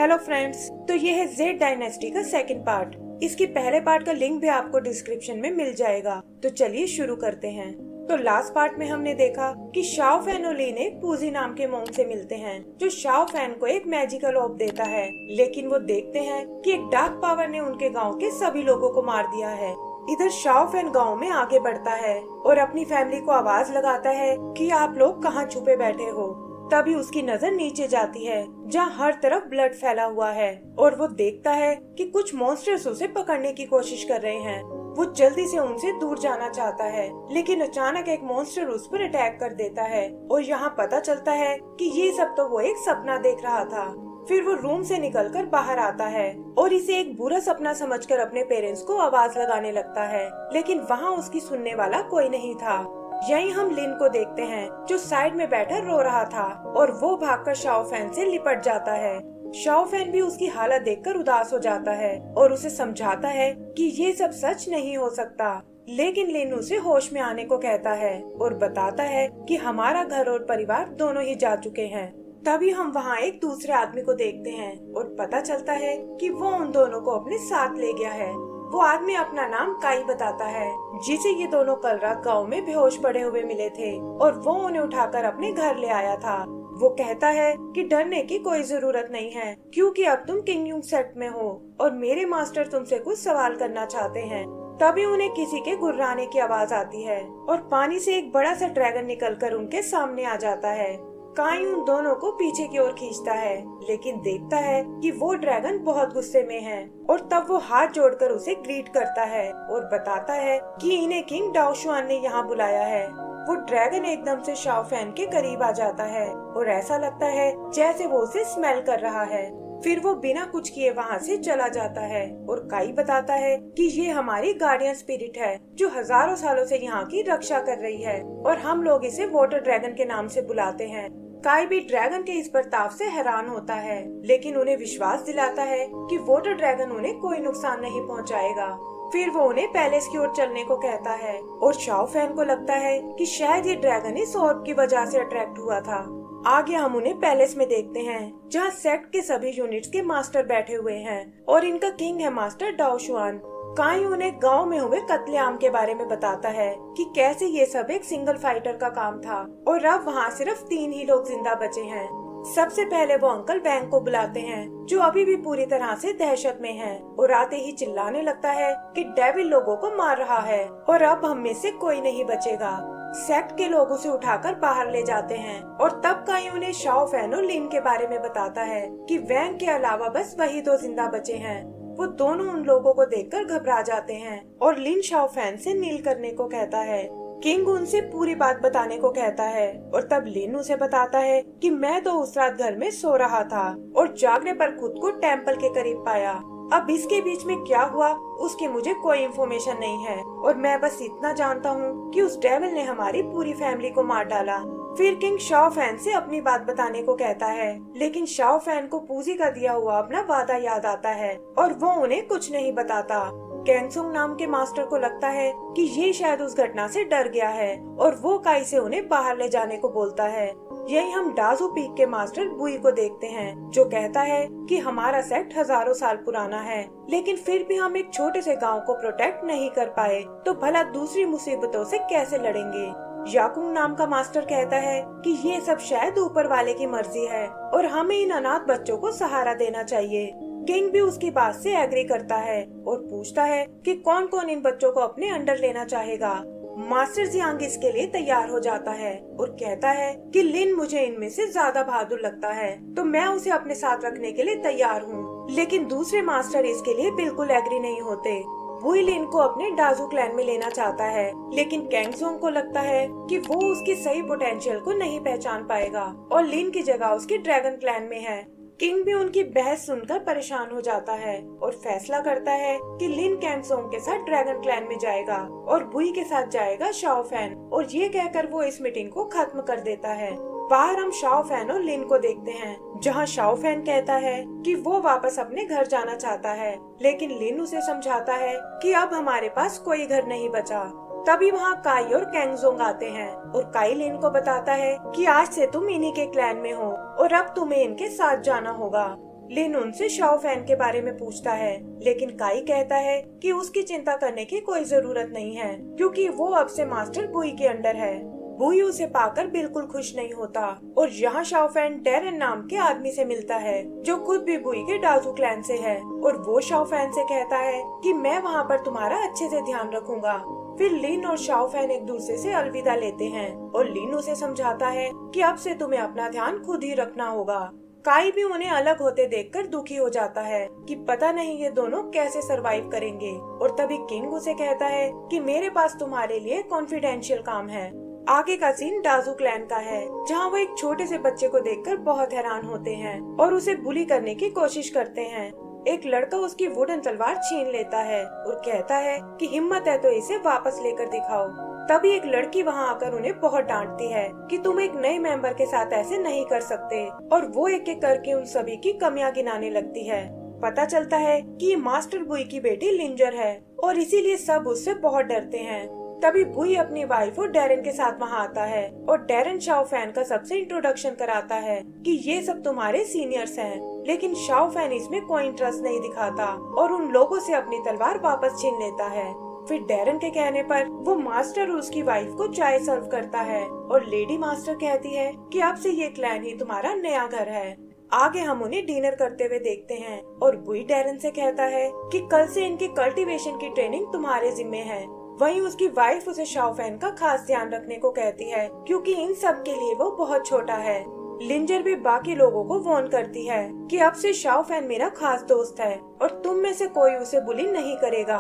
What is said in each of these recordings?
Hello friends, तो ये है जेड डायनेस्टी का सेकंड पार्ट। इसके पहले पार्ट का लिंक भी आपको डिस्क्रिप्शन में मिल जाएगा। तो चलिए शुरू करते हैं। तो लास्ट पार्ट में हमने देखा कि शाओ फैन और लिन एक पूजी नाम के मोंक से मिलते हैं, जो शाओ फैन को एक मैजिकल ऑर्ब देता है। लेकिन वो देखते हैं कि एक डार्क पावर ने उनके गांव के सभी लोगों को मार दिया है। इधर शाओ फैन गाँव में आगे बढ़ता है और अपनी फैमिली को आवाज लगाता है कि आप लोग कहाँ छुपे बैठे हो। तभी उसकी नजर नीचे जाती है जहाँ हर तरफ ब्लड फैला हुआ है और वो देखता है कि कुछ मॉन्स्टर्स उसे पकड़ने की कोशिश कर रहे हैं। वो जल्दी से उनसे दूर जाना चाहता है, लेकिन अचानक एक मॉन्स्टर उस पर अटैक कर देता है और यहाँ पता चलता है कि ये सब तो वो एक सपना देख रहा था। फिर वो रूम से निकलकर बाहर आता है और इसे एक बुरा सपना समझकर अपने पेरेंट्स को आवाज लगाने लगता है, लेकिन वहाँ उसकी सुनने वाला कोई नहीं था। यहीं हम लिन को देखते हैं जो साइड में बैठा रो रहा था और वो भागकर शाओ फैन से लिपट जाता है। शाओ फैन भी उसकी हालत देखकर उदास हो जाता है और उसे समझाता है कि ये सब सच नहीं हो सकता। लेकिन लिन उसे होश में आने को कहता है और बताता है कि हमारा घर और परिवार दोनों ही जा चुके हैं। तभी हम वहाँ एक दूसरे आदमी को देखते हैं और पता चलता है कि वो उन दोनों को अपने साथ ले गया है। वो आदमी अपना नाम काई बताता है, जिसे ये दोनों कल रात गाँव में बेहोश पड़े हुए मिले थे और वो उन्हें उठाकर अपने घर ले आया था। वो कहता है कि डरने की कोई जरूरत नहीं है, क्योंकि अब तुम किंगयुंग सेट में हो और मेरे मास्टर तुमसे कुछ सवाल करना चाहते हैं। तभी उन्हें किसी के गुर्राने की आवाज आती है और पानी से एक बड़ा सा ड्रैगन निकलकर उनके सामने आ जाता है। काई उन दोनों को पीछे की ओर खींचता है, लेकिन देखता है कि वो ड्रैगन बहुत गुस्से में है और तब वो हाथ जोड़कर उसे ग्रीट करता है और बताता है कि इन्हें किंग डाओशुआन ने यहाँ बुलाया है। वो ड्रैगन एकदम से शाओ फैन के करीब आ जाता है और ऐसा लगता है जैसे वो उसे स्मेल कर रहा है। फिर वो बिना कुछ किए वहाँ से चला जाता है और काई बताता है कि ये हमारी गार्डियन स्पिरिट है, जो हजारों सालों से यहाँ की रक्षा कर रही है और हम लोग इसे वाटर ड्रैगन के नाम से बुलाते हैं। काई भी ड्रैगन के इस बर्ताव से हैरान होता है, लेकिन उन्हें विश्वास दिलाता है कि वाटर ड्रैगन उन्हें कोई नुकसान नहीं पहुंचाएगा। फिर वो उन्हें पैलेस की ओर चलने को कहता है और शाओ फैन को लगता है कि शायद ये ड्रैगन इस ऑर्ब की वजह से अट्रैक्ट हुआ था। आगे हम उन्हें पैलेस में देखते हैं, जहाँ सेक्ट के सभी यूनिट्स के मास्टर बैठे हुए हैं और इनका किंग है मास्टर डाओशुआन। काई उन्हें गांव में हुए कत्लेआम के बारे में बताता है कि कैसे ये सब एक सिंगल फाइटर का काम था और अब वहाँ सिर्फ 3 ही लोग जिंदा बचे हैं। सबसे पहले वो अंकल बैंक को बुलाते हैं, जो अभी भी पूरी तरह से दहशत में है और आते ही चिल्लाने लगता है कि डेविल लोगों को मार रहा है और अब हम में से कोई नहीं बचेगा। सेक्ट के लोग उसे उठाकर बाहर ले जाते हैं और तब काई उन्हें शाओ फैन और लिन के बारे में बताता है कि वैंग के अलावा बस वही 2 जिंदा बचे हैं। वो दोनों उन लोगों को देखकर घबरा जाते हैं और लिन शाओ फैन से नील करने को कहता है। किंग उनसे पूरी बात बताने को कहता है और तब लिन उसे बताता है कि मैं तो उस रात घर में सो रहा था और जागने पर खुद को टेम्पल के करीब पाया। अब इसके बीच में क्या हुआ उसकी मुझे कोई इन्फॉर्मेशन नहीं है और मैं बस इतना जानता हूँ कि उस डेविल ने हमारी पूरी फैमिली को मार डाला। फिर किंग शाओ फैन से अपनी बात बताने को कहता है, लेकिन शाओ फैन को पूजी का दिया हुआ अपना वादा याद आता है और वो उन्हें कुछ नहीं बताता। कैंगसुंग नाम के मास्टर को लगता है कि ये शायद उस घटना से डर गया है और वो काई से उन्हें बाहर ले जाने को बोलता है। यही हम डाजू पीक के मास्टर बुई को देखते हैं, जो कहता है कि हमारा सेक्ट हजारों साल पुराना है, लेकिन फिर भी हम एक छोटे से गांव को प्रोटेक्ट नहीं कर पाए, तो भला दूसरी मुसीबतों से कैसे लड़ेंगे। याकुंग नाम का मास्टर कहता है कि ये सब शायद ऊपर वाले की मर्जी है और हमें इन अनाथ बच्चों को सहारा देना चाहिए। किंग भी उसकी बात से एग्री करता है और पूछता है कि कौन कौन इन बच्चों को अपने अंडर लेना चाहेगा। मास्टर जियांग इसके लिए तैयार हो जाता है और कहता है कि लिन मुझे इनमें से ज्यादा बहादुर लगता है, तो मैं उसे अपने साथ रखने के लिए तैयार हूँ। लेकिन दूसरे मास्टर इसके लिए बिल्कुल एग्री नहीं होते। बुई लिन को अपने डाजू क्लैन में लेना चाहता है, लेकिन कैंगसोंग को लगता है कि वो उसकी सही पोटेंशियल को नहीं पहचान पाएगा और लिन की जगह उसके ड्रैगन क्लैन में है। किंग भी उनकी बहस सुनकर परेशान हो जाता है और फैसला करता है कि लिन कैंगसोंग के साथ ड्रैगन क्लैन में जाएगा और बुई के साथ जाएगा शाओ फैन, और ये कहकर वो इस मीटिंग को खत्म कर देता है। बाहर हम शाओ फैन और लिन को देखते हैं, जहाँ शाओ फैन कहता है कि वो वापस अपने घर जाना चाहता है, लेकिन लिन उसे समझाता है कि अब हमारे पास कोई घर नहीं बचा। तभी वहाँ काई और कैंगजोंग आते हैं और काई लिन को बताता है कि आज से तुम इन्हीं के क्लैन में हो और अब तुम्हें इनके साथ जाना होगा। लिन उनसे शाओ फैन के बारे में पूछता है, लेकिन काई कहता है कि उसकी चिंता करने की कोई जरूरत नहीं है क्योंकि वो अब से मास्टर बुई के अंडर है। बुई उसे पाकर बिल्कुल खुश नहीं होता और यहाँ शाओ फैन डेरेन नाम के आदमी से मिलता है जो खुद भी बुई के डाजू क्लैन से है और वो शाओ फैन से कहता है कि मैं वहाँ पर तुम्हारा अच्छे से ध्यान रखूंगा। फिर लिन और शाओ फैन एक दूसरे से अलविदा लेते हैं और लिन उसे समझाता है कि अब से तुम्हें अपना ध्यान खुद ही रखना होगा। काई भी उन्हें अलग होते देखकर दुखी हो जाता है कि पता नहीं ये दोनों कैसे सरवाइव करेंगे और तभी किंग उसे कहता है कि मेरे पास तुम्हारे लिए कॉन्फिडेंशियल काम है। आगे का सीन डाजू क्लैन का है जहाँ वो एक छोटे से बच्चे को देखकर बहुत हैरान होते हैं और उसे बुली करने की कोशिश करते हैं। एक लड़का उसकी वुडन तलवार छीन लेता है और कहता है कि हिम्मत है तो इसे वापस लेकर दिखाओ। तभी एक लड़की वहां आकर उन्हें बहुत डांटती है कि तुम एक नए मेंबर के साथ ऐसे नहीं कर सकते और वो एक एक करके उन सभी की कमियां गिनाने लगती है। पता चलता है कि ये मास्टर बुई की बेटी लिंजर है और इसीलिए सब उससे बहुत डरते हैं। तभी बुई अपनी वाइफ और डेरेन के साथ वहां आता है और डेरेन शाओ फैन का सबसे इंट्रोडक्शन कराता है कि ये सब तुम्हारे सीनियर्स हैं। लेकिन शाओ फैन इसमें कोई इंटरेस्ट नहीं दिखाता और उन लोगों से अपनी तलवार वापस छीन लेता है। फिर डेरेन के कहने पर वो मास्टर और उसकी वाइफ को चाय सर्व करता है और लेडी मास्टर कहती है कि अब से ये क्लैन ही तुम्हारा नया घर है। आगे हम उन्हें डिनर करते हुए देखते हैं और बुई डेरेन से कहता है कि कल से इनकी कल्टीवेशन की ट्रेनिंग तुम्हारे जिम्मे है। वहीं उसकी वाइफ उसे शाओ फैन का खास ध्यान रखने को कहती है क्योंकि इन सब के लिए वो बहुत छोटा है। लिंजर भी बाकी लोगों को वार्न करती है कि अब से शाओ फैन मेरा खास दोस्त है और तुम में से कोई उसे बुली नहीं करेगा।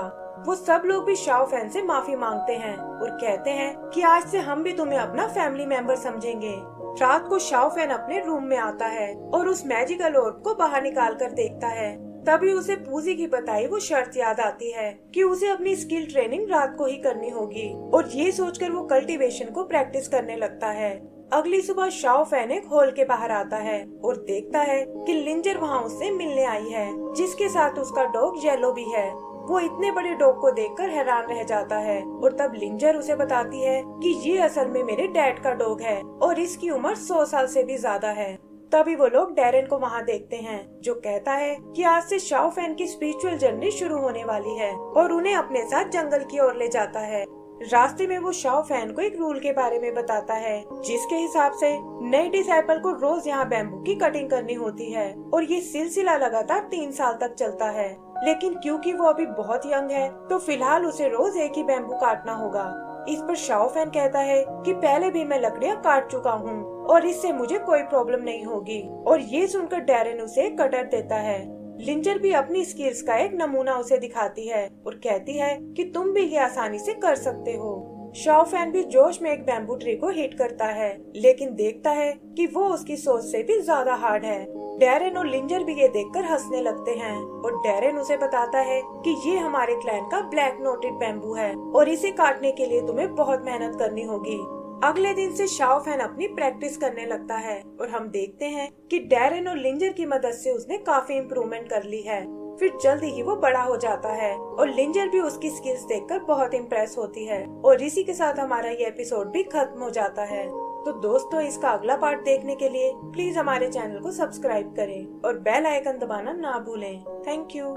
वो सब लोग भी शाओ फैन से माफी मांगते हैं और कहते हैं कि आज से हम भी तुम्हें अपना फैमिली मेंबर समझेंगे। रात को शाओ फैन अपने रूम में आता है और उस मैजिकल ऑर्ब को बाहर निकाल कर देखता है। तभी उसे पूजी की बताई वो शर्त याद आती है कि उसे अपनी स्किल ट्रेनिंग रात को ही करनी होगी और ये सोचकर वो कल्टीवेशन को प्रैक्टिस करने लगता है। अगली सुबह शाओ फैन एक हॉल के बाहर आता है और देखता है कि लिंजर वहाँ उससे मिलने आई है जिसके साथ उसका डॉग येलो भी है। वो इतने बड़े डॉग को देखकर हैरान रह जाता है और तब लिंजर उसे बताती है कि ये असल में मेरे डैड का डॉग है और इसकी उम्र 100 साल से भी ज्यादा है। तभी वो लोग डेरेन को वहाँ देखते हैं जो कहता है कि आज से शाओ फैन की स्पिरिचुअल जर्नी शुरू होने वाली है और उन्हें अपने साथ जंगल की ओर ले जाता है। रास्ते में वो शाओ फैन को एक रूल के बारे में बताता है जिसके हिसाब से नए डिसाइपल को रोज यहाँ बैम्बू की कटिंग करनी होती है और ये सिलसिला लगातार 3 साल तक चलता है। लेकिन क्योंकि वो अभी बहुत यंग है तो फिलहाल उसे रोज एक ही बैम्बू काटना होगा। इस पर शाओ फैन कहता है कि पहले भी मैं लकड़ियाँ काट चुका हूँ और इससे मुझे कोई प्रॉब्लम नहीं होगी और ये सुनकर डेरेन उसे कटर देता है। लिंजर भी अपनी स्किल्स का एक नमूना उसे दिखाती है और कहती है कि तुम भी ये आसानी से कर सकते हो। शाओ फैन भी जोश में एक बैम्बू ट्री को हिट करता है लेकिन देखता है कि वो उसकी सोच से भी ज्यादा हार्ड है। डेरेन और लिंजर भी ये देखकर हंसने लगते हैं और डेरेन उसे बताता है कि ये हमारे क्लैन का ब्लैक नोटेड बैम्बू है और इसे काटने के लिए तुम्हें बहुत मेहनत करनी होगी। अगले दिन से शाओ फैन अपनी प्रैक्टिस करने लगता है और हम देखते हैं कि डेरेन और लिंजर की मदद से उसने काफी इम्प्रूवमेंट कर ली है। फिर जल्दी ही वो बड़ा हो जाता है और लिंजर भी उसकी स्किल्स देखकर बहुत इम्प्रेस होती है और इसी के साथ हमारा ये एपिसोड भी खत्म हो जाता है। तो दोस्तों इसका अगला पार्ट देखने के लिए प्लीज हमारे चैनल को सब्सक्राइब करें और बेल आइकन दबाना ना भूलें। Thank you.